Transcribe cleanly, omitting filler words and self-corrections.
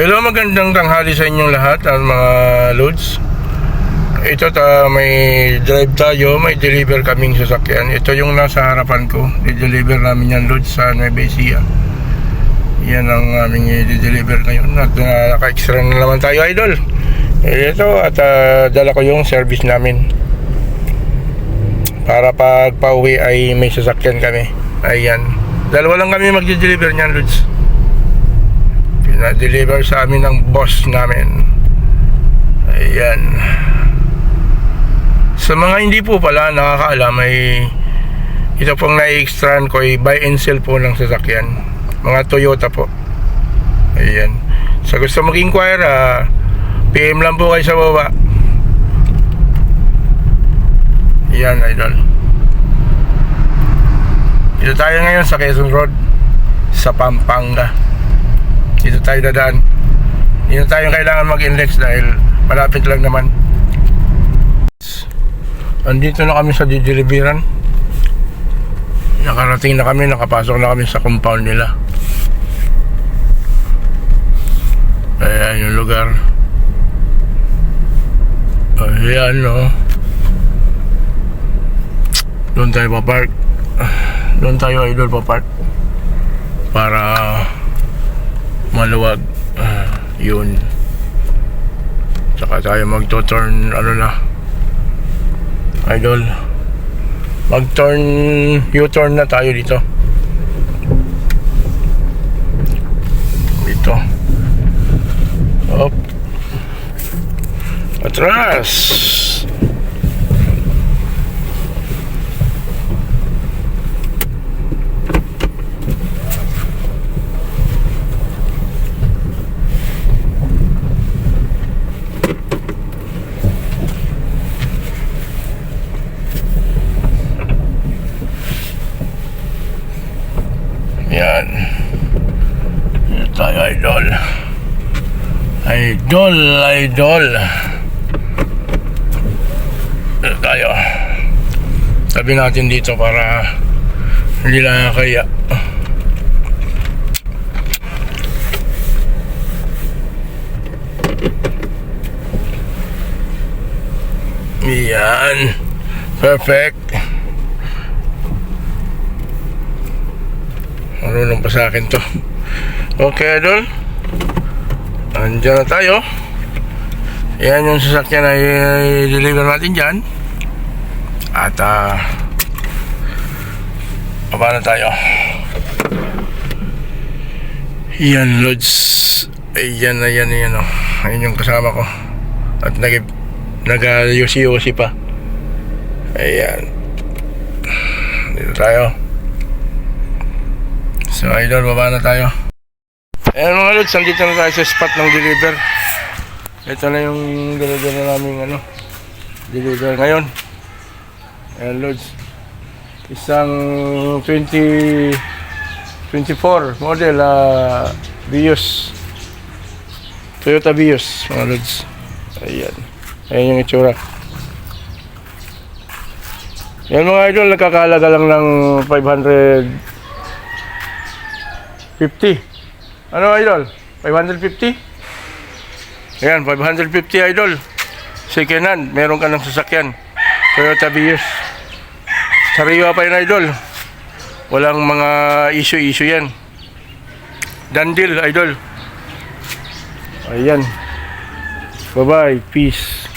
Hello, magandang tanghali sa inyong lahat at mga loads. Ito may drive tayo, may deliver kaming sasakyan. Ito yung nasa harapan ko. I-deliver namin yan loads sa Nueva Ecija. Yan ang aming i-deliver ngayon. At naka-extra na naman tayo, idol. Ito at dala ko yung service namin. Para pag pauwi ay may sasakyan kami. Ayan. Dalawa lang kami mag-deliver niyan loads. Na-deliver sa amin ng boss namin. Ayan. Sa mga hindi po pala nakakaalam, ay ito pong na-extrahan ko ay buy and sell po ng sasakyan. Mga Toyota po. Ayan. Sa gusto mag-inquire, PM lang po kayo sa baba. Ayan, idol. Dito tayo ngayon sa Quezon Road, sa Pampanga. Dito tayo dadaan. Dito tayo kailangan mag-index dahil malapit lang naman. Andito na kami sa dideliveran. Nakarating na kami, nakapasok na kami sa compound nila. Ayan yung lugar. Ayan, no. Doon tayo papark. Doon tayo, idol, papark. Para maluwag. Yun. Saka tayo magto-turn, ano na, idol, mag-turn, U-turn na tayo dito. Dito. Up. Atras. Yan. Yan tayo, idol. Idol. Yan tayo. Tabi natin dito para hindi lang kaya. Yan. Perfect. Marunong pa sa akin to. Okay, idol. Andiyan na tayo. Yan yung sasakyan na i-deliver natin dyan. At baba na tayo. Yan, loads. Ayan na yan, oh. Ayun yung kasama ko. At nag-yusi-yusi pa. Ayan. Dito tayo. So, idol, baba na tayo. Ayan mga lods, nandito na tayo sa spot ng deliver. Ito na yung deliver na namin deliver ngayon. Ayan lods, isang 2024 model Vios, Toyota Vios mga lods. Ayan, ayan yung itsura. Ayan mga idol, nagkakalaga lang ng 550. Ano, idol? 550? Ayan, 550, idol. Second hand, meron ka ng sasakyan. Toyota Vios. Sariwa pa yun, idol. Walang mga issue yan. Done deal, idol. Ayan. Bye-bye. Peace.